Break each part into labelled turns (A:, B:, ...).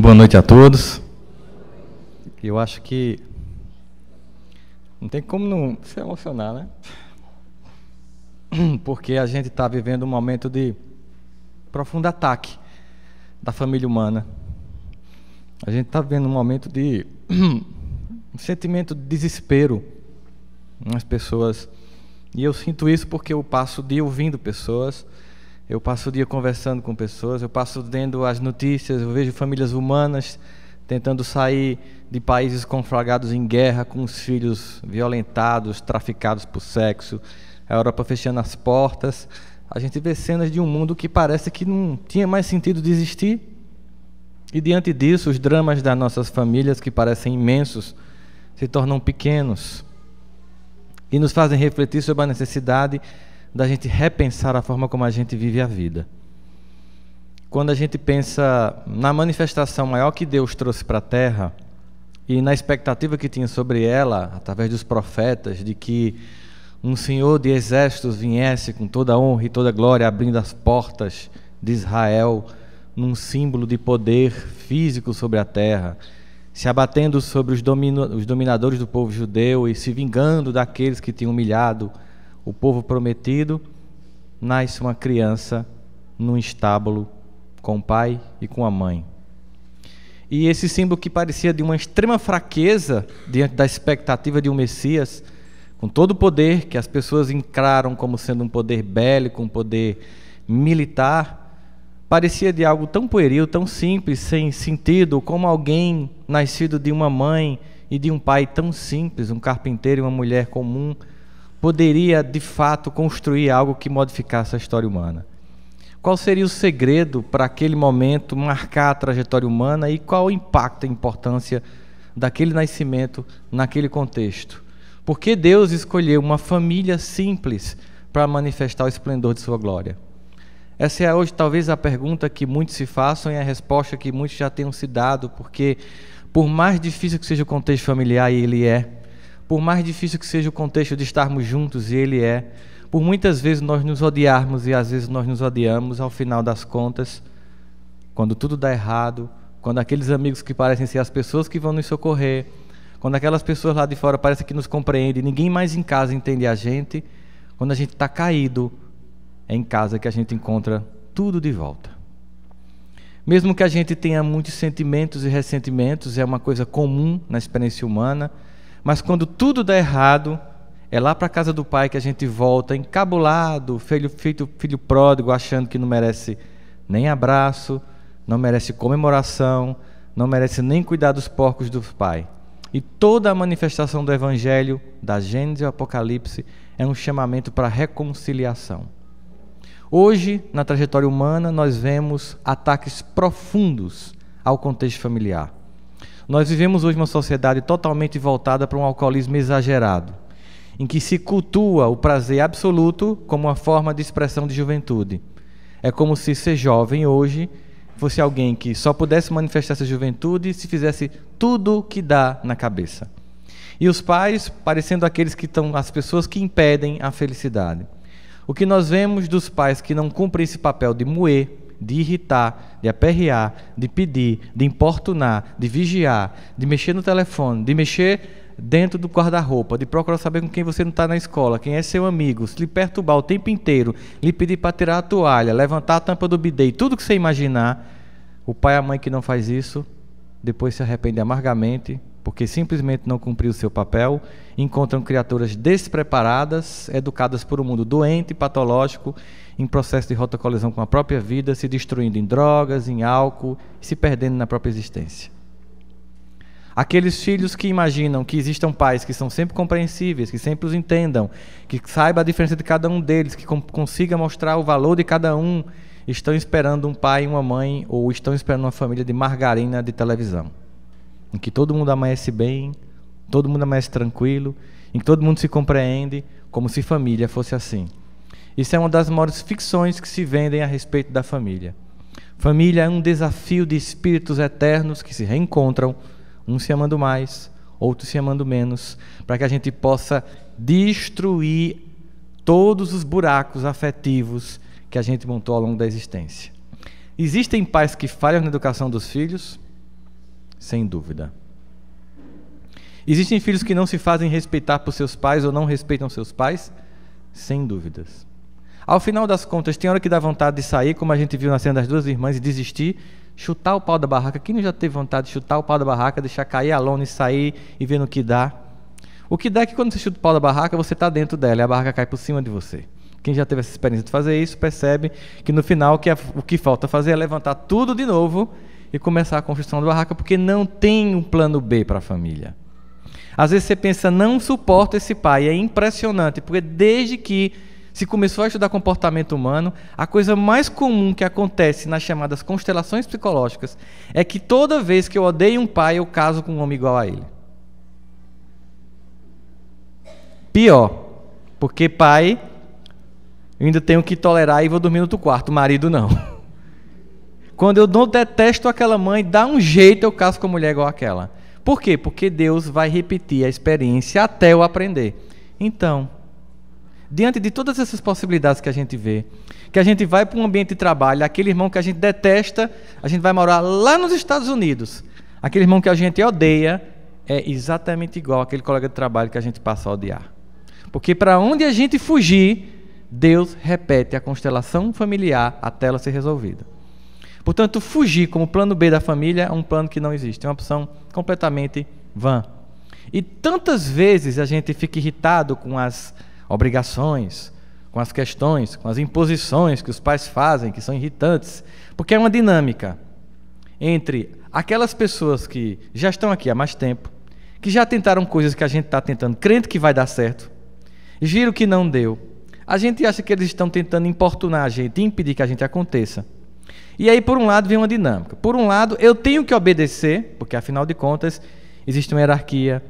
A: Boa noite a todos. Eu acho que não tem como não se emocionar, né? Porque a gente está vivendo um momento de profundo ataque da família humana. A gente está vivendo um momento de um sentimento de desespero nas pessoas. E eu sinto isso porque eu passo o dia ouvindo pessoas, eu passo o dia conversando com pessoas, eu passo vendo as notícias, eu vejo famílias humanas tentando sair de países conflagrados em guerra, com os filhos violentados, traficados por sexo, a Europa fechando as portas. A gente vê cenas de um mundo que parece que não tinha mais sentido de existir. E diante disso, os dramas das nossas famílias, que parecem imensos, se tornam pequenos e nos fazem refletir sobre a necessidade da gente repensar a forma como a gente vive a vida. Quando a gente pensa na manifestação maior que Deus trouxe para a Terra e na expectativa que tinha sobre ela, através dos profetas, de que um Senhor de exércitos viesse com toda a honra e toda a glória, abrindo as portas de Israel, num símbolo de poder físico sobre a terra, se abatendo sobre os dominadores do povo judeu e se vingando daqueles que tinham humilhado o povo prometido, nasce uma criança num estábulo com o pai e com a mãe. E esse símbolo que parecia de uma extrema fraqueza diante da expectativa de um Messias, com todo o poder que as pessoas encararam como sendo um poder bélico, um poder militar, parecia de algo tão pueril, tão simples, sem sentido, como alguém nascido de uma mãe e de um pai tão simples, um carpinteiro e uma mulher comum, poderia de fato construir algo que modificasse a história humana. Qual seria o segredo para aquele momento marcar a trajetória humana e qual o impacto e a importância daquele nascimento naquele contexto? Por que Deus escolheu uma família simples para manifestar o esplendor de sua glória? Essa é hoje talvez a pergunta que muitos se façam e a resposta que muitos já tenham se dado, porque por mais difícil que seja o contexto familiar, e ele é, por mais difícil que seja o contexto de estarmos juntos, e ele é, por muitas vezes nós nos odiarmos e às vezes nós nos odiamos, ao final das contas, quando tudo dá errado, quando aqueles amigos que parecem ser as pessoas que vão nos socorrer, quando aquelas pessoas lá de fora parecem que nos compreendem, ninguém mais em casa entende a gente, quando a gente está caído, é em casa que a gente encontra tudo de volta. Mesmo que a gente tenha muitos sentimentos e ressentimentos, é uma coisa comum na experiência humana, mas quando tudo dá errado, é lá para a casa do pai que a gente volta encabulado, filho pródigo, achando que não merece nem abraço, não merece comemoração, não merece nem cuidar dos porcos do pai. E toda a manifestação do Evangelho, da Gênesis ao Apocalipse, é um chamamento para a reconciliação. Hoje, na trajetória humana, nós vemos ataques profundos ao contexto familiar. Nós vivemos hoje uma sociedade totalmente voltada para um alcoolismo exagerado, em que se cultua o prazer absoluto como uma forma de expressão de juventude. É como se ser jovem hoje fosse alguém que só pudesse manifestar essa juventude se fizesse tudo o que dá na cabeça. E os pais parecendo aqueles que estão, as pessoas que impedem a felicidade. O que nós vemos dos pais que não cumprem esse papel de moer, de irritar, de aperrear, de pedir, de importunar, de vigiar, de mexer no telefone, de mexer dentro do guarda-roupa, de procurar saber com quem você não está na escola, quem é seu amigo, se lhe perturbar o tempo inteiro, lhe pedir para tirar a toalha, levantar a tampa do bidê, tudo que você imaginar, o pai e a mãe que não faz isso, depois se arrepende amargamente, porque simplesmente não cumpriu o seu papel, encontram criaturas despreparadas, educadas por um mundo doente e patológico, em processo de rota-colisão com a própria vida, se destruindo em drogas, em álcool, se perdendo na própria existência. Aqueles filhos que imaginam que existam pais que são sempre compreensíveis, que sempre os entendam, que saiba a diferença de cada um deles, que consiga mostrar o valor de cada um, estão esperando um pai e uma mãe, ou estão esperando uma família de margarina de televisão, em que todo mundo amanhece bem, todo mundo amanhece tranquilo, em que todo mundo se compreende, como se família fosse assim. Isso é uma das maiores ficções que se vendem a respeito da família. Família é um desafio de espíritos eternos que se reencontram, uns se amando mais, outros se amando menos, para que a gente possa destruir todos os buracos afetivos que a gente montou ao longo da existência. Existem pais que falham na educação dos filhos, Sem dúvida. Existem filhos que não se fazem respeitar por seus pais ou não respeitam seus pais? Sem dúvidas. Ao final das contas, tem hora que dá vontade de sair, como a gente viu na cena das duas irmãs, e desistir, chutar o pau da barraca. Quem não já teve vontade de chutar o pau da barraca, deixar cair a lona e sair e ver no que dá? O que dá é que quando você chuta o pau da barraca, você está dentro dela e a barraca cai por cima de você. Quem já teve essa experiência de fazer isso, percebe que no final o que falta fazer é levantar tudo de novo e começar a construção da barraca, porque não tem um plano B para a família. Às vezes você pensa, não suporta esse pai. É impressionante, porque desde que se começou a estudar comportamento humano, a coisa mais comum que acontece nas chamadas constelações psicológicas é que toda vez que eu odeio um pai, eu caso com um homem igual a ele. Pior, porque pai, eu ainda tenho que tolerar e vou dormir no outro quarto, marido não. Quando eu não detesto aquela mãe, dá um jeito, eu caso com uma mulher igual àquela. Por quê? Porque Deus vai repetir a experiência até eu aprender. Então, diante de todas essas possibilidades que a gente vê, que a gente vai para um ambiente de trabalho, aquele irmão que a gente detesta, a gente vai morar lá nos Estados Unidos. Aquele irmão que a gente odeia é exatamente igual àquele colega de trabalho que a gente passa a odiar. Porque para onde a gente fugir, Deus repete a constelação familiar até ela ser resolvida. Portanto, fugir como plano B da família é um plano que não existe, é uma opção completamente vã. E tantas vezes a gente fica irritado com as obrigações, com as questões, com as imposições que os pais fazem, que são irritantes, porque é uma dinâmica entre aquelas pessoas que já estão aqui há mais tempo, que já tentaram coisas que a gente está tentando, crendo que vai dar certo, e viram que não deu. A gente acha que eles estão tentando importunar a gente, impedir que a gente aconteça. E aí, por um lado, vem uma dinâmica. Por um lado, eu tenho que obedecer, porque, afinal de contas, existe uma hierarquia,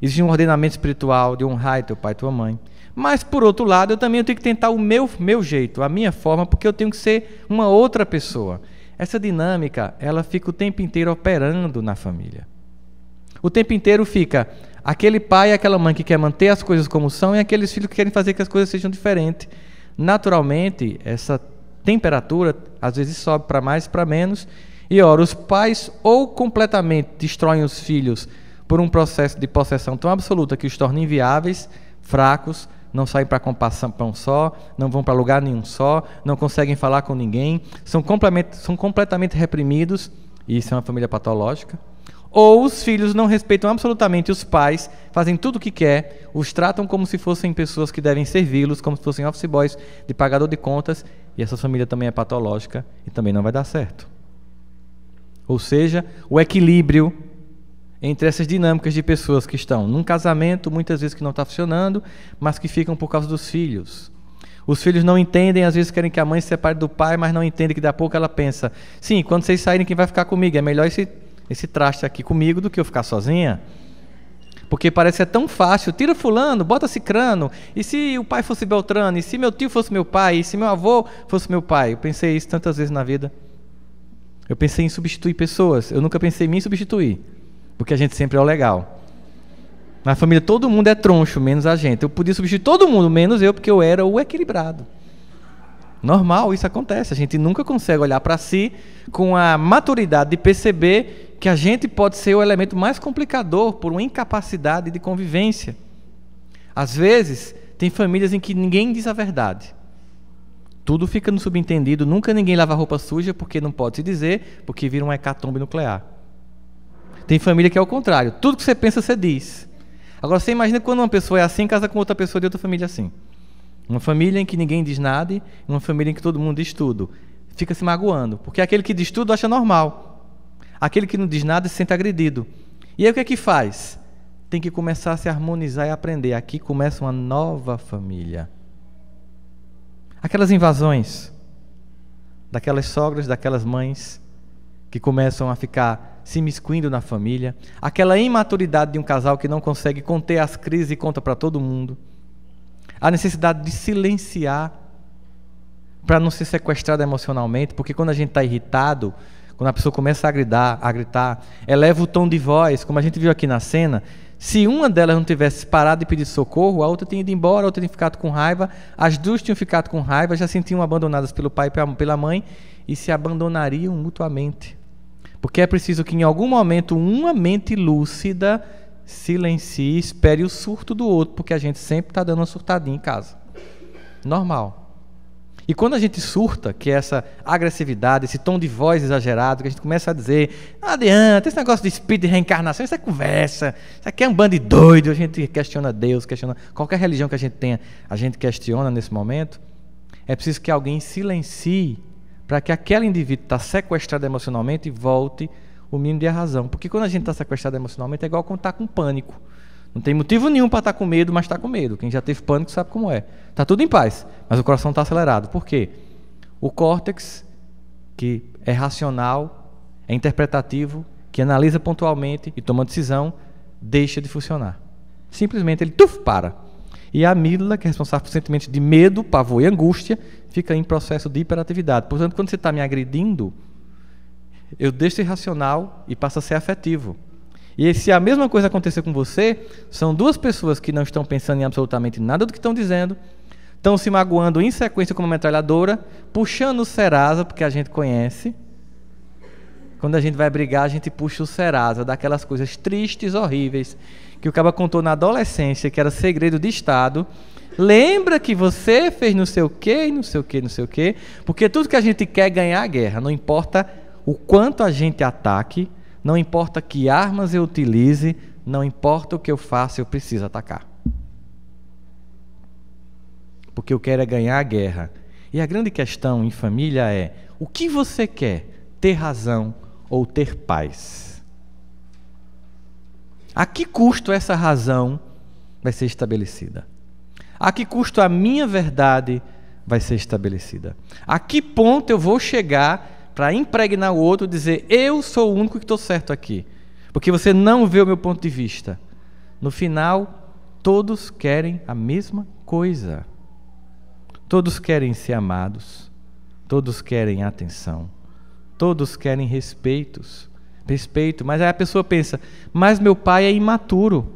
A: existe um ordenamento espiritual de honrar teu pai e tua mãe. Mas, por outro lado, eu também tenho que tentar o meu jeito, a minha forma, porque eu tenho que ser uma outra pessoa. Essa dinâmica, ela fica o tempo inteiro operando na família. O tempo inteiro fica aquele pai e aquela mãe que quer manter as coisas como são e aqueles filhos que querem fazer que as coisas sejam diferentes. Naturalmente, essa temperatura às vezes sobe para mais, para menos. E, ora, os pais ou completamente destroem os filhos por um processo de possessão tão absoluta que os torna inviáveis, fracos, não saem para pão só, não vão para lugar nenhum só, não conseguem falar com ninguém, são completamente reprimidos, e isso é uma família patológica. Ou os filhos não respeitam absolutamente os pais, fazem tudo o que quer, os tratam como se fossem pessoas que devem servi-los, como se fossem office boys de pagador de contas, e essa família também é patológica e também não vai dar certo. Ou seja, o equilíbrio entre essas dinâmicas de pessoas que estão num casamento, muitas vezes que não está funcionando, mas que ficam por causa dos filhos. Os filhos não entendem, às vezes querem que a mãe se separe do pai, mas não entendem que daqui a pouco ela pensa, sim, quando vocês saírem, quem vai ficar comigo? É melhor esse traste aqui comigo do que eu ficar sozinha. Porque parece que é tão fácil, tira fulano, bota cicrano, e se o pai fosse Beltrano, e se meu tio fosse meu pai, e se meu avô fosse meu pai? Eu pensei isso tantas vezes na vida. Eu pensei em substituir pessoas, eu nunca pensei em me substituir, porque a gente sempre é o legal. Na família todo mundo é troncho, menos a gente. Eu podia substituir todo mundo, menos eu, porque eu era o equilibrado. Normal, isso acontece. A gente nunca consegue olhar para si com a maturidade de perceber que a gente pode ser o elemento mais complicador por uma incapacidade de convivência. Às vezes, tem famílias em que ninguém diz a verdade. Tudo fica no subentendido, nunca ninguém lava roupa suja porque não pode se dizer, porque vira uma hecatombe nuclear. Tem família que é o contrário, tudo que você pensa, você diz. Agora, você imagina quando uma pessoa é assim, casa com outra pessoa de outra família assim. Uma família em que ninguém diz nada, e uma família em que todo mundo diz tudo. Fica se magoando, porque aquele que diz tudo acha normal. Aquele que não diz nada se sente agredido. E aí o que é que faz? Tem que começar a se harmonizar e aprender. Aqui começa uma nova família. Aquelas invasões daquelas sogras, daquelas mães que começam a ficar se imiscuindo na família, aquela imaturidade de um casal que não consegue conter as crises e conta para todo mundo, a necessidade de silenciar para não ser sequestrado emocionalmente, porque quando a gente está irritado, quando a pessoa começa a gritar, eleva o tom de voz, como a gente viu aqui na cena. Se uma delas não tivesse parado e pedido socorro, a outra tinha ido embora, a outra tinha ficado com raiva, as duas tinham ficado com raiva, já sentiam abandonadas pelo pai e pela mãe e se abandonariam mutuamente. Porque é preciso que em algum momento uma mente lúcida silencie, espere o surto do outro, porque a gente sempre está dando uma surtadinha em casa. Normal. E quando a gente surta, que é essa agressividade, esse tom de voz exagerado, que a gente começa a dizer, não adianta, esse negócio de espírito de reencarnação, isso é conversa, isso aqui é um bando de doido, a gente questiona Deus, questiona qualquer religião que a gente tenha, a gente questiona nesse momento. É preciso que alguém silencie para que aquele indivíduo está sequestrado emocionalmente volte o mínimo de razão. Porque quando a gente está sequestrado emocionalmente é igual quando está com pânico. Não tem motivo nenhum para estar com medo, mas está com medo. Quem já teve pânico sabe como é. Está tudo em paz, mas o coração está acelerado. Por quê? O córtex, que é racional, é interpretativo, que analisa pontualmente e toma decisão, deixa de funcionar. Simplesmente ele para. E a amígdala, que é responsável por sentimentos de medo, pavor e angústia, fica em processo de hiperatividade. Portanto, quando você está me agredindo, eu deixo de ser racional e passo a ser afetivo. E se a mesma coisa acontecer com você, são duas pessoas que não estão pensando em absolutamente nada do que estão dizendo, estão se magoando em sequência como uma metralhadora, puxando o Serasa, porque a gente conhece. Quando a gente vai brigar, a gente puxa o Serasa, daquelas coisas tristes, horríveis, que o cara contou na adolescência, que era segredo de Estado. Lembra que você fez não sei o quê, não sei o quê, não sei o quê, porque tudo que a gente quer é ganhar a guerra, não importa o quanto a gente ataque, não importa que armas eu utilize, não importa o que eu faça, eu preciso atacar. Porque eu quero é ganhar a guerra. E a grande questão em família é, o que você quer? Ter razão ou ter paz? A que custo essa razão vai ser estabelecida? A que custo a minha verdade vai ser estabelecida? A que ponto eu vou chegar para impregnar o outro e dizer, eu sou o único que estou certo aqui, porque você não vê o meu ponto de vista? No final, todos querem a mesma coisa. Todos querem ser amados, todos querem atenção, todos querem respeito, mas aí a pessoa pensa, mas meu pai é imaturo,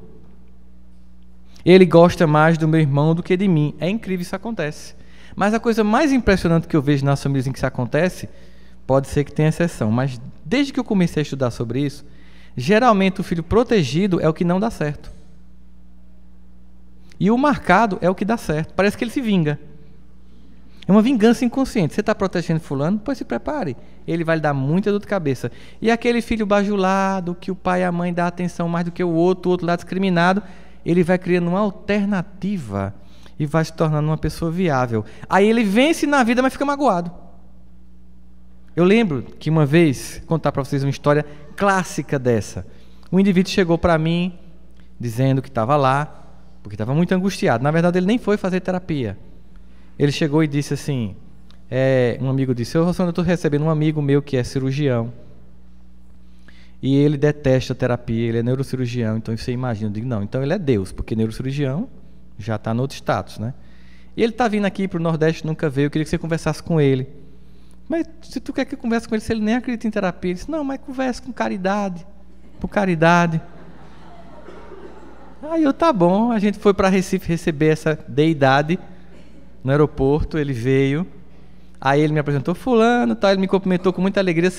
A: ele gosta mais do meu irmão do que de mim. É incrível, isso acontece. Mas a coisa mais impressionante que eu vejo nas famílias em que isso acontece, pode ser que tenha exceção, mas desde que eu comecei a estudar sobre isso, geralmente o filho protegido é o que não dá certo. E o marcado é o que dá certo. Parece que ele se vinga. É uma vingança inconsciente. Você está protegendo fulano? Pois se prepare. Ele vai lhe dar muita dor de cabeça. E aquele filho bajulado, que o pai e a mãe dão atenção mais do que o outro lá discriminado, ele vai criando uma alternativa e vai se tornando uma pessoa viável. Aí ele vence na vida, mas fica magoado. Eu lembro que uma vez, vou contar para vocês uma história clássica dessa. Um indivíduo chegou para mim, dizendo que estava lá, porque estava muito angustiado. Na verdade, ele nem foi fazer terapia. Ele chegou e disse assim, um amigo disse, eu estou recebendo um amigo meu que é cirurgião, e ele detesta terapia, ele é neurocirurgião, então você imagina, eu digo, não, então ele é Deus, porque neurocirurgião já está no outro status, né? E ele está vindo aqui para o Nordeste, nunca veio, eu queria que você conversasse com ele. Mas se tu quer que eu converse com ele, se ele nem acredita em terapia, ele disse, não, mas converse com caridade, por caridade. Aí eu, tá bom, a gente foi para Recife receber essa deidade no aeroporto, ele veio, aí ele me apresentou, fulano, tal, ele me cumprimentou com muita alegria,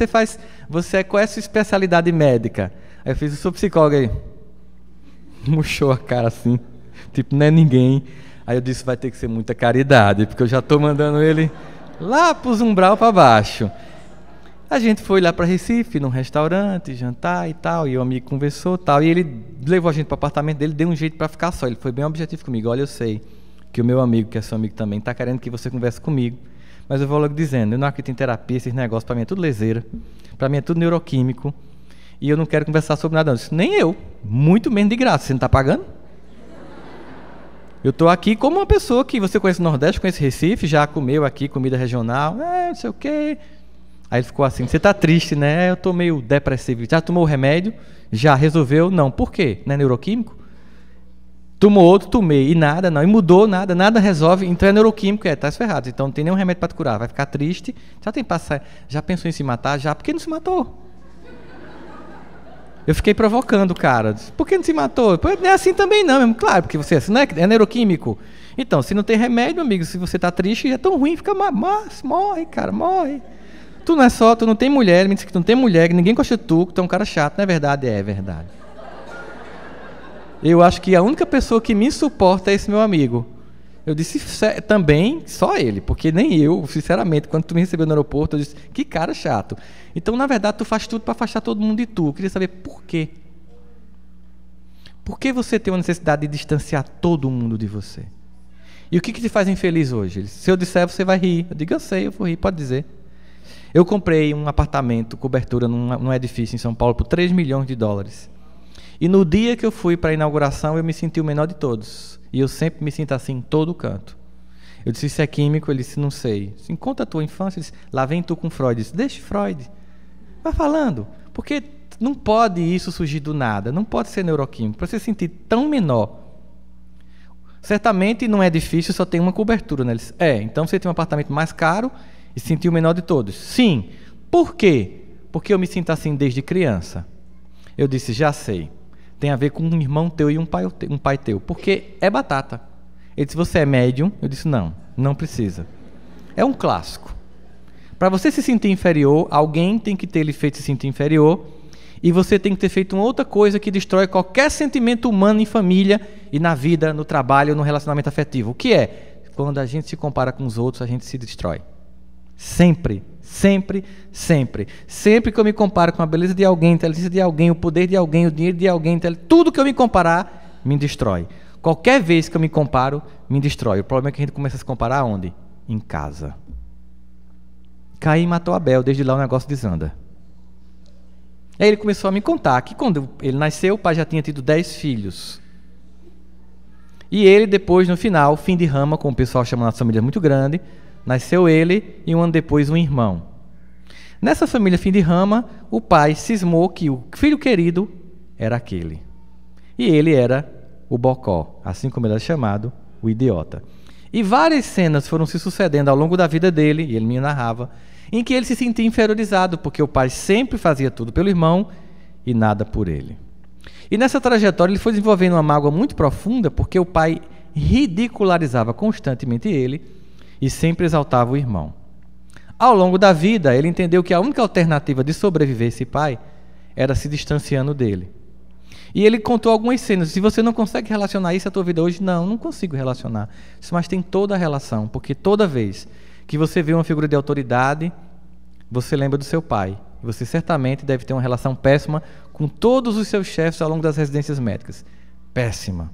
A: qual é a sua especialidade médica? Aí eu fiz, eu sou psicólogo, aí murchou a cara assim, tipo, não é ninguém. Aí eu disse, vai ter que ser muita caridade, porque eu já estou mandando ele lá para os umbral para baixo. A gente foi lá para Recife, num restaurante, jantar e tal, e o amigo conversou e tal, e ele levou a gente para o apartamento dele, deu um jeito para ficar só. Ele foi bem objetivo comigo, olha, eu sei que o meu amigo, que é seu amigo também, está querendo que você converse comigo, mas eu vou logo dizendo, eu não acredito em terapia, esses negócios, para mim é tudo leseira, para mim é tudo neuroquímico, e eu não quero conversar sobre nada disso. Nem eu, muito menos de graça, você não está pagando? Eu estou aqui como uma pessoa que você conhece o Nordeste, conhece Recife, já comeu aqui comida regional, não sei o quê. Aí ele ficou assim, você está triste, né? Eu estou meio depressivo. Já tomou o remédio? Já resolveu? Não. Por quê? Não é neuroquímico? Tomou outro, tomei. E nada, não. E mudou, nada resolve. Então é neuroquímico, tá ferrado. Então não tem nenhum remédio para te curar. Vai ficar triste. Já pensou em se matar? Já. Por que não se matou? Eu fiquei provocando o cara. Por que não se matou? Não é assim também não, mesmo. Claro, porque você não é neuroquímico. Então, se não tem remédio, amigo, se você está triste, é tão ruim, fica morre, cara, morre. Tu não tem mulher, ele me disse que tu não tem mulher, que ninguém gosta de tu, que tu é um cara chato. Não é verdade? É verdade. Eu acho que a única pessoa que me suporta é esse meu amigo. Eu disse também, só ele, porque nem eu, sinceramente, quando tu me recebeu no aeroporto, eu disse, que cara chato. Então, na verdade, tu faz tudo para afastar todo mundo de tu. Eu queria saber por quê. Por que você tem uma necessidade de distanciar todo mundo de você? E o que te faz infeliz hoje? Se eu disser, você vai rir. Eu digo, eu sei, eu vou rir, pode dizer. Eu comprei um apartamento, cobertura num edifício em São Paulo por 3 milhões de dólares. E no dia que eu fui para a inauguração, eu me senti o menor de todos. E eu sempre me sinto assim em todo canto. Eu disse, isso é químico? Ele disse, não sei. Disse, conta a tua infância. Ele disse, lá vem tu com Freud. Eu disse, deixa Freud. Vai falando. Porque não pode isso surgir do nada. Não pode ser neuroquímico. Para você se sentir tão menor. Certamente não é difícil, só tem uma cobertura. Né? Ele disse, então você tem um apartamento mais caro e se sentiu o menor de todos. Sim. Por quê? Porque eu me sinto assim desde criança. Eu disse, já sei. Tem a ver com um irmão teu e um pai teu. Porque é batata. Ele disse, você é médium? Eu disse, não precisa. É um clássico. Para você se sentir inferior, alguém tem que ter lhe feito se sentir inferior e você tem que ter feito uma outra coisa que destrói qualquer sentimento humano em família e na vida, no trabalho, no relacionamento afetivo. O que é? Quando a gente se compara com os outros, a gente se destrói. Sempre. Sempre, sempre. Sempre que eu me comparo com a beleza de alguém, a inteligência de alguém, o poder de alguém, o dinheiro de alguém, tudo que eu me comparar, me destrói. Qualquer vez que eu me comparo, me destrói. O problema é que a gente começa a se comparar onde? Em casa. Caim matou Abel, desde lá o negócio desanda. Aí ele começou a me contar que quando ele nasceu, o pai já tinha tido 10 filhos. E ele depois, no final, fim de rama, como o pessoal chama na família muito grande, nasceu ele e um ano depois um irmão. Nessa família fim de rama, o pai cismou que o filho querido era aquele. E ele era o bocó, assim como ele era chamado, o idiota. E várias cenas foram se sucedendo ao longo da vida dele, e ele me narrava, em que ele se sentia inferiorizado, porque o pai sempre fazia tudo pelo irmão e nada por ele. E nessa trajetória ele foi desenvolvendo uma mágoa muito profunda, porque o pai ridicularizava constantemente ele, e sempre exaltava o irmão. Ao longo da vida, ele entendeu que a única alternativa de sobreviver esse pai era se distanciando dele. E ele contou algumas cenas. Se você não consegue relacionar isso à tua vida hoje, não consigo relacionar. Mas tem toda a relação, porque toda vez que você vê uma figura de autoridade, você lembra do seu pai. E você certamente deve ter uma relação péssima com todos os seus chefes ao longo das residências médicas. Péssima.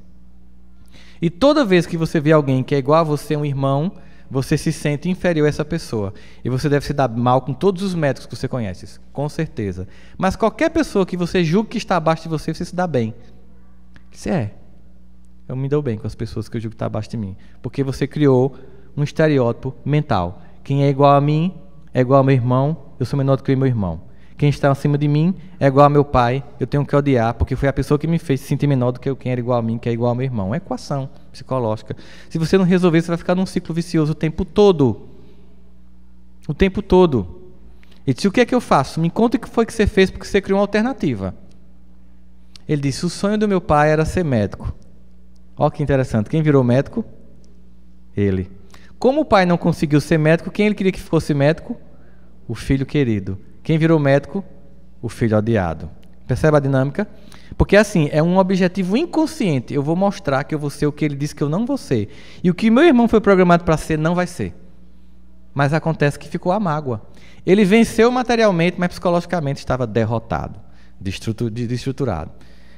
A: E toda vez que você vê alguém que é igual a você, um irmão, você se sente inferior a essa pessoa. E você deve se dar mal com todos os médicos que você conhece, com certeza. Mas qualquer pessoa que você julgue que está abaixo de você, você se dá bem. Eu me dou bem com as pessoas que eu julgo que estão abaixo de mim. Porque você criou um estereótipo mental. Quem é igual a mim é igual ao meu irmão, eu sou menor do que o meu irmão. Quem está acima de mim é igual ao meu pai, eu tenho que odiar, porque foi a pessoa que me fez se sentir menor do que quem era igual a mim, que é igual ao meu irmão. É equação psicológica. Se você não resolver, você vai ficar num ciclo vicioso o tempo todo. O tempo todo. Ele disse, o que é que eu faço? Me conta o que foi que você fez, porque você criou uma alternativa. Ele disse, o sonho do meu pai era ser médico. Olha que interessante. Quem virou médico? Ele. Como o pai não conseguiu ser médico, quem ele queria que fosse médico? O filho querido. Quem virou médico? O filho odiado. Percebe a dinâmica? Porque assim, é um objetivo inconsciente. Eu vou mostrar que eu vou ser o que ele disse que eu não vou ser. E o que meu irmão foi programado para ser, não vai ser. Mas acontece que ficou a mágoa. Ele venceu materialmente, mas psicologicamente estava derrotado, desestruturado.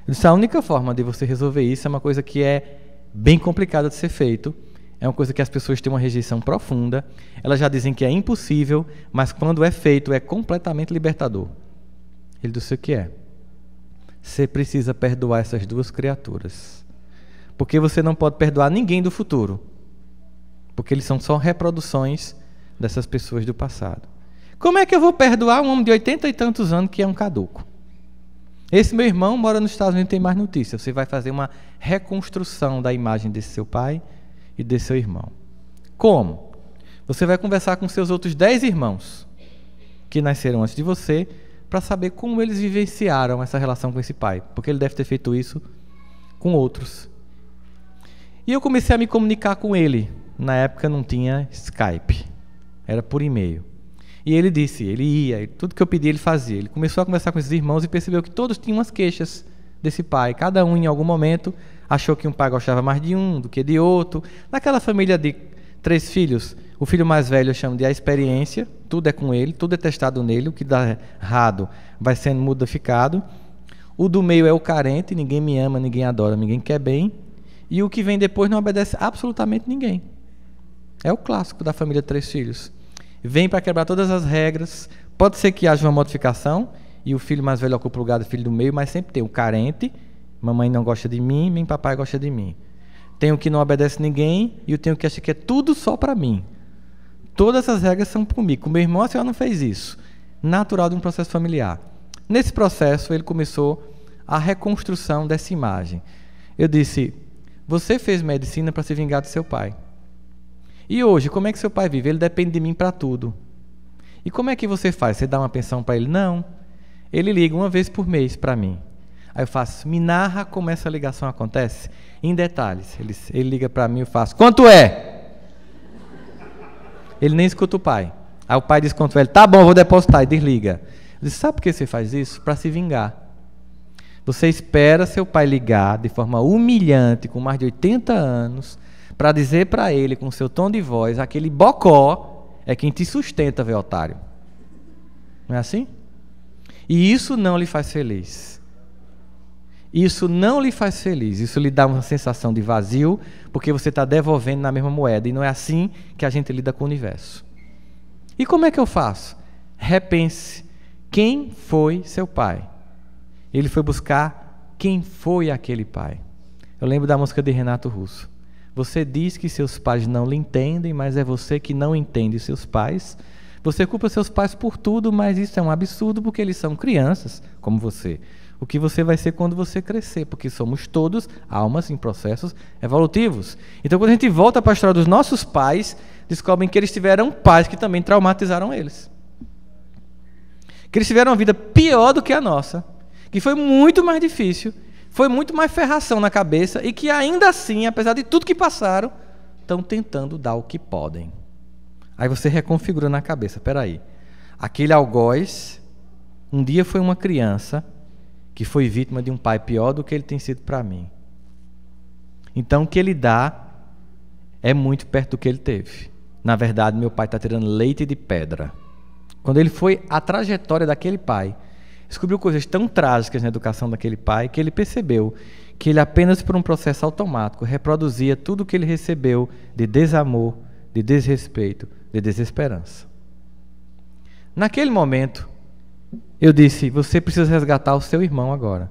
A: Eu disse, a única forma de você resolver isso é uma coisa que é bem complicada de ser feito. É uma coisa que as pessoas têm uma rejeição profunda. Elas já dizem que é impossível, mas quando é feito, é completamente libertador. Ele disse o que é. Você precisa perdoar essas duas criaturas. Porque você não pode perdoar ninguém do futuro. Porque eles são só reproduções dessas pessoas do passado. Como é que eu vou perdoar um homem de 80 e tantos anos que é um caduco? Esse meu irmão mora nos Estados Unidos e tem mais notícias. Você vai fazer uma reconstrução da imagem desse seu pai e desse seu irmão. Como? Você vai conversar com seus outros 10 irmãos que nasceram antes de você para saber como eles vivenciaram essa relação com esse pai, porque ele deve ter feito isso com outros. E eu comecei a me comunicar com ele. Na época não tinha Skype, era por e-mail. E ele disse, ele ia, tudo que eu pedi ele fazia. Ele começou a conversar com esses irmãos e percebeu que todos tinham umas queixas desse pai. Cada um, em algum momento, achou que um pai gostava mais de um do que de outro. Naquela família de 3 filhos, o filho mais velho eu chamo de a experiência, tudo é com ele, tudo é testado nele, o que dá errado vai sendo modificado. O do meio é o carente, ninguém me ama, ninguém adora, ninguém quer bem. E o que vem depois não obedece absolutamente ninguém. É o clássico da família de 3 filhos. Vem para quebrar todas as regras. Pode ser que haja uma modificação e o filho mais velho ocupa o lugar do filho do meio, mas sempre tem o carente, mamãe não gosta de mim, nem papai gosta de mim. Tem o que não obedece ninguém e eu tenho que achar que é tudo só para mim. Todas as regras são comigo. Com meu irmão a senhora não fez isso. Natural de um processo familiar. Nesse processo ele começou a reconstrução dessa imagem. Eu disse, você fez medicina para se vingar do seu pai. E hoje, como é que seu pai vive? Ele depende de mim para tudo. E como é que você faz? Você dá uma pensão para ele? Não. Ele liga uma vez por mês para mim. Aí eu faço, me narra como essa ligação acontece. Em detalhes. Ele liga para mim e eu faço, quanto é? Ele nem escuta o pai. Aí o pai diz quanto é. Ele, tá bom, vou depositar. E desliga. Eu disse, sabe por que você faz isso? Para se vingar. Você espera seu pai ligar de forma humilhante, com mais de 80 anos, para dizer para ele, com seu tom de voz, aquele bocó é quem te sustenta, velho otário. Não é assim? E isso não lhe faz feliz. Isso não lhe faz feliz. Isso lhe dá uma sensação de vazio, porque você está devolvendo na mesma moeda. E não é assim que a gente lida com o universo. E como é que eu faço? Repense. Quem foi seu pai? Ele foi buscar quem foi aquele pai. Eu lembro da música de Renato Russo. Você diz que seus pais não lhe entendem, mas é você que não entende seus pais. Você culpa seus pais por tudo, mas isso é um absurdo porque eles são crianças, como você. O que você vai ser quando você crescer, porque somos todos almas em processos evolutivos. Então, quando a gente volta para a história dos nossos pais, descobrem que eles tiveram pais que também traumatizaram eles. Que eles tiveram uma vida pior do que a nossa, que foi muito mais difícil, foi muito mais ferração na cabeça e que ainda assim, apesar de tudo que passaram, estão tentando dar o que podem. Aí você reconfigura na cabeça, peraí, aquele algoz um dia foi uma criança que foi vítima de um pai pior do que ele tem sido para mim. Então o que ele dá é muito perto do que ele teve. Na verdade, meu pai está tirando leite de pedra. Quando ele foi a trajetória daquele pai, descobriu coisas tão trágicas na educação daquele pai que ele percebeu que ele apenas por um processo automático reproduzia tudo o que ele recebeu de desamor, de desrespeito, de desesperança. Naquele momento, eu disse, você precisa resgatar o seu irmão agora.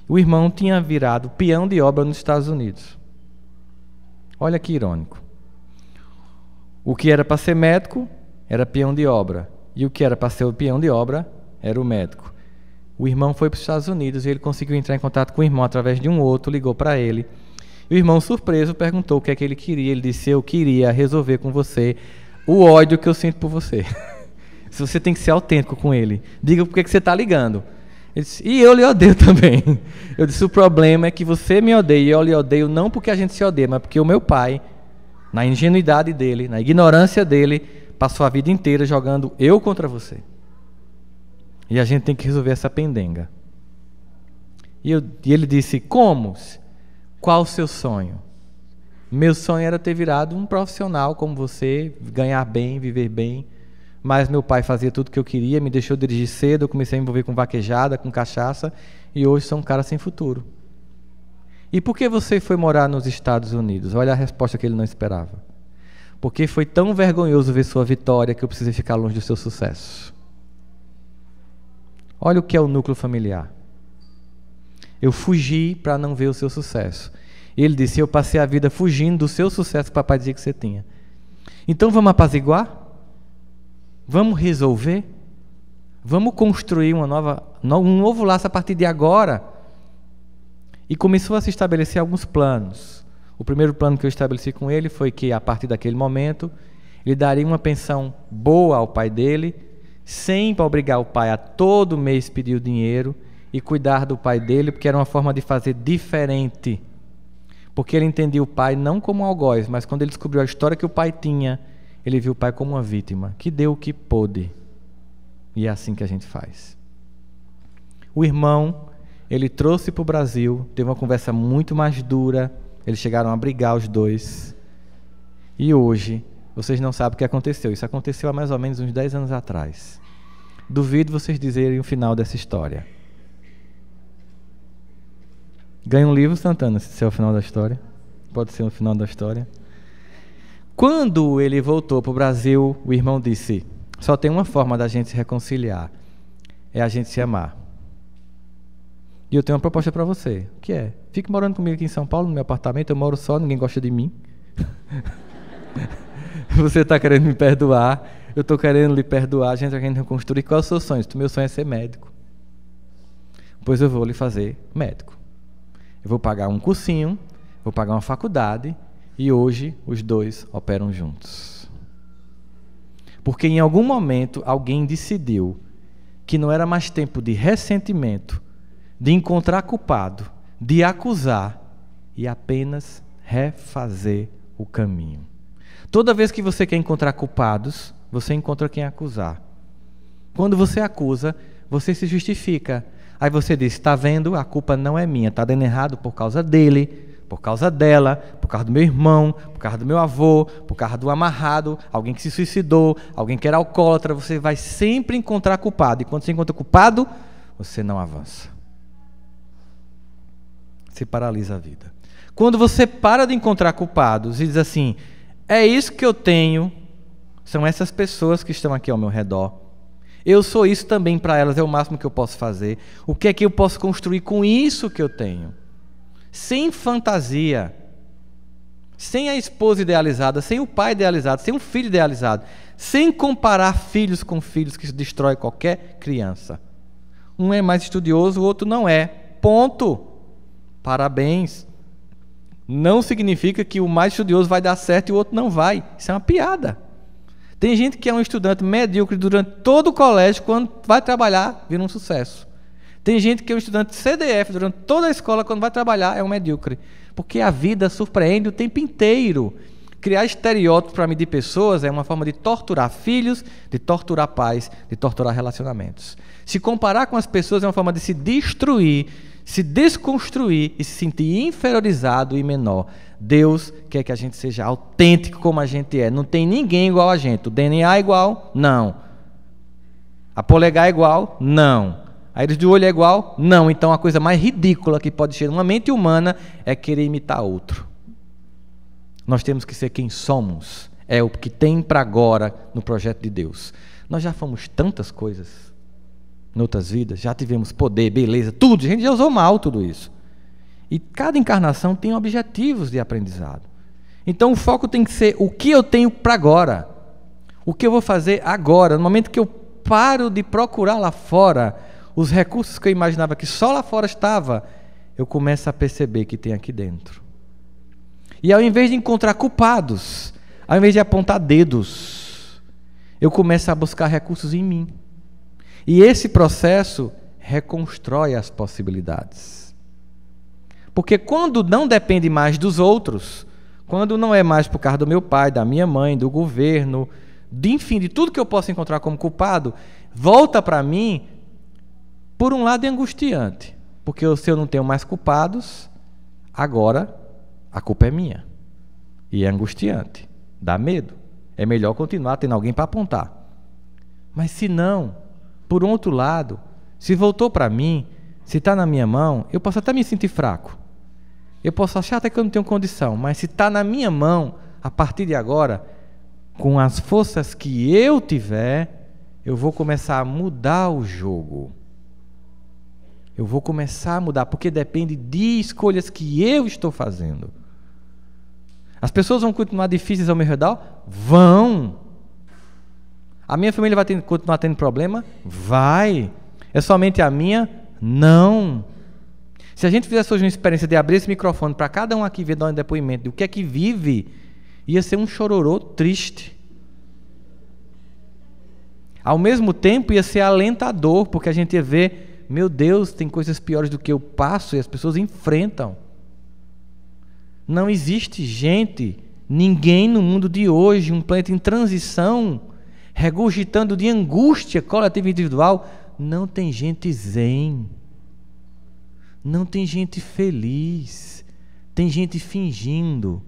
A: O irmão tinha virado peão de obra nos Estados Unidos. Olha que irônico. O que era para ser médico era peão de obra. E o que era para ser o peão de obra era o médico. O irmão foi para os Estados Unidos e ele conseguiu entrar em contato com o irmão através de um outro, ligou para ele. E o irmão, surpreso, perguntou o que é que ele queria. Ele disse, eu queria resolver com você o ódio que eu sinto por você. Se você tem que ser autêntico com ele. Diga por que você está ligando. Ele disse, e eu lhe odeio também. Eu disse, o problema é que você me odeia e eu lhe odeio não porque a gente se odeia, mas porque o meu pai, na ingenuidade dele, na ignorância dele, passou a vida inteira jogando eu contra você. E a gente tem que resolver essa pendenga. E ele disse, como? Qual o seu sonho? Meu sonho era ter virado um profissional como você, ganhar bem, viver bem. Mas meu pai fazia tudo o que eu queria, me deixou dirigir cedo, eu comecei a me envolver com vaquejada, com cachaça, e hoje sou um cara sem futuro. E por que você foi morar nos Estados Unidos? Olha a resposta que ele não esperava. Porque foi tão vergonhoso ver sua vitória que eu precisei ficar longe do seu sucesso. Olha o que é o núcleo familiar. Eu fugi para não ver o seu sucesso. Ele disse, eu passei a vida fugindo do seu sucesso que o papai dizia que você tinha. Então vamos apaziguar? Vamos resolver? Vamos construir um novo laço a partir de agora? E começou a se estabelecer alguns planos. O primeiro plano que eu estabeleci com ele foi que, a partir daquele momento, ele daria uma pensão boa ao pai dele, sem obrigar o pai a todo mês pedir o dinheiro e cuidar do pai dele, porque era uma forma de fazer diferente. Porque ele entendia o pai não como um algoz, mas quando ele descobriu a história que o pai tinha, ele viu o pai como uma vítima, que deu o que pôde. E é assim que a gente faz. O irmão, ele trouxe para o Brasil, teve uma conversa muito mais dura, eles chegaram a brigar os dois. E hoje, vocês não sabem o que aconteceu. Isso aconteceu há mais ou menos uns 10 anos atrás. Duvido vocês dizerem o final dessa história. Ganha um livro, Santana, se é o final da história. Pode ser o final da história. Quando ele voltou para o Brasil, o irmão disse: só tem uma forma da gente se reconciliar, é a gente se amar. E eu tenho uma proposta para você, que é: fique morando comigo aqui em São Paulo, no meu apartamento, eu moro só, ninguém gosta de mim. Você está querendo me perdoar, eu estou querendo lhe perdoar, a gente está querendo reconstruir. Qual é o seu sonho? O meu sonho é ser médico. Pois eu vou lhe fazer médico. Eu vou pagar um cursinho, vou pagar uma faculdade, e hoje os dois operam juntos. Porque em algum momento alguém decidiu que não era mais tempo de ressentimento, de encontrar culpado, de acusar, e apenas refazer o caminho. Toda vez que você quer encontrar culpados, você encontra quem acusar. Quando você acusa, você se justifica. Aí você diz: está vendo? A culpa não é minha, está dando errado por causa dele, por causa dela, por causa do meu irmão, por causa do meu avô, por causa do amarrado, alguém que se suicidou, alguém que era alcoólatra. Você vai sempre encontrar culpado. E quando você encontra culpado, você não avança. Se paralisa a vida. Quando você para de encontrar culpados e diz assim: é isso que eu tenho, são essas pessoas que estão aqui ao meu redor, eu sou isso também para elas, é o máximo que eu posso fazer. O que é que eu posso construir com isso que eu tenho? Sem fantasia, sem a esposa idealizada, sem o pai idealizado, sem um filho idealizado, sem comparar filhos com filhos, que destrói qualquer criança. Um é mais estudioso, o outro não é. Ponto. Parabéns. Não significa que o mais estudioso vai dar certo e o outro não vai. Isso é uma piada. Tem gente que é um estudante medíocre durante todo o colégio, quando vai trabalhar, vira um sucesso. Tem gente que é um estudante CDF durante toda a escola, quando vai trabalhar, é um medíocre. Porque a vida surpreende o tempo inteiro. Criar estereótipos para medir pessoas é uma forma de torturar filhos, de torturar pais, de torturar relacionamentos. Se comparar com as pessoas é uma forma de se destruir, se desconstruir e se sentir inferiorizado e menor. Deus quer que a gente seja autêntico como a gente é. Não tem ninguém igual a gente. O DNA é igual? Não. A polegar é igual? Não. A íris de olho é igual? Não. Então a coisa mais ridícula que pode ser numa mente humana é querer imitar outro. Nós temos que ser quem somos. É o que tem para agora no projeto de Deus. Nós já fomos tantas coisas em outras vidas, já tivemos poder, beleza, tudo, a gente já usou mal tudo isso. E cada encarnação tem objetivos de aprendizado. Então o foco tem que ser o que eu tenho para agora. O que eu vou fazer agora, no momento que eu paro de procurar lá fora os recursos que eu imaginava que só lá fora estava, eu começo a perceber que tem aqui dentro. E ao invés de encontrar culpados, ao invés de apontar dedos, eu começo a buscar recursos em mim. E esse processo reconstrói as possibilidades. Porque quando não depende mais dos outros, quando não é mais por causa do meu pai, da minha mãe, do governo, enfim, de tudo que eu posso encontrar como culpado, volta para mim, por um lado é angustiante. Porque se eu não tenho mais culpados, agora a culpa é minha. E é angustiante, dá medo. É melhor continuar tendo alguém para apontar. Mas se não, por um outro lado, se voltou para mim, se está na minha mão, eu posso até me sentir fraco. Eu posso achar até que eu não tenho condição, mas se está na minha mão, a partir de agora, com as forças que eu tiver, eu vou começar a mudar o jogo. Eu vou começar a mudar, porque depende de escolhas que eu estou fazendo. As pessoas vão continuar difíceis ao meu redor? Vão. A minha família vai continuar tendo problema? Vai. É somente a minha? Não. Se a gente fizesse hoje uma experiência de abrir esse microfone para cada um aqui ver dar um depoimento do que é que vive, ia ser um chororô triste. Ao mesmo tempo ia ser alentador, porque a gente ia ver, meu Deus, tem coisas piores do que eu passo e as pessoas enfrentam. Não existe gente Ninguém no mundo de hoje, um planeta em transição, regurgitando de angústia coletiva e individual, não tem gente zen, não tem gente feliz, tem gente fingindo,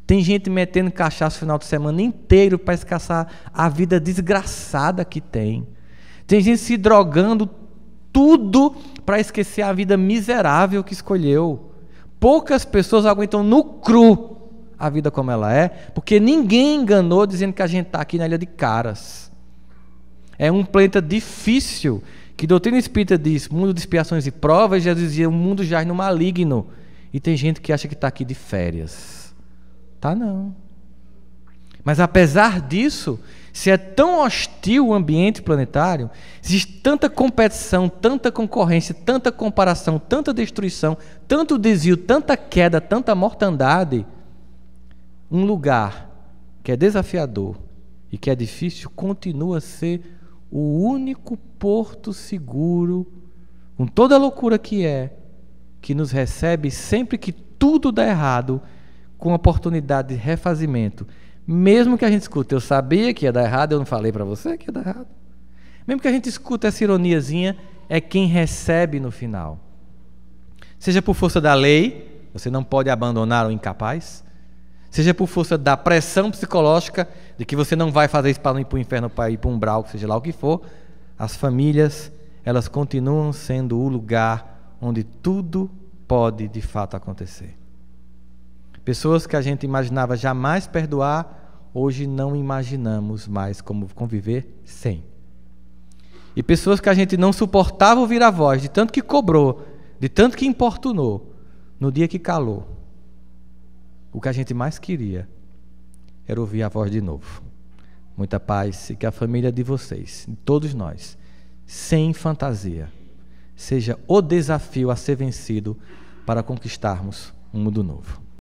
A: tem gente metendo cachaça no final de semana inteiro para escassar a vida desgraçada que tem. Tem gente se drogando tudo para esquecer a vida miserável que escolheu. Poucas pessoas aguentam no cru a vida como ela é, porque ninguém enganou dizendo que a gente está aqui na Ilha de Caras. É um planeta difícil, que a doutrina espírita diz, mundo de expiações e provas, Jesus dizia, o mundo jaz no maligno. E tem gente que acha que está aqui de férias. Tá não. Mas apesar disso, se é tão hostil o ambiente planetário, existe tanta competição, tanta concorrência, tanta comparação, tanta destruição, tanto desvio, tanta queda, tanta mortandade, um lugar que é desafiador e que é difícil continua a ser o único porto seguro, com toda a loucura que nos recebe sempre que tudo dá errado, com oportunidade de refazimento. Mesmo que a gente escute, eu sabia que ia dar errado, eu não falei para você que ia dar errado. Mesmo que a gente escute essa ironiazinha, é quem recebe no final. Seja por força da lei, você não pode abandonar o incapaz, seja por força da pressão psicológica de que você não vai fazer isso para não ir para o inferno, para ir para um umbral, seja lá o que for, as famílias, elas continuam sendo o lugar onde tudo pode de fato acontecer. Pessoas que a gente imaginava jamais perdoar, hoje não imaginamos mais como conviver sem. E pessoas que a gente não suportava ouvir a voz, de tanto que cobrou, de tanto que importunou, no dia que calou, o que a gente mais queria era ouvir a voz de novo. Muita paz e que a família de vocês, de todos nós, sem fantasia, seja o desafio a ser vencido para conquistarmos um mundo novo.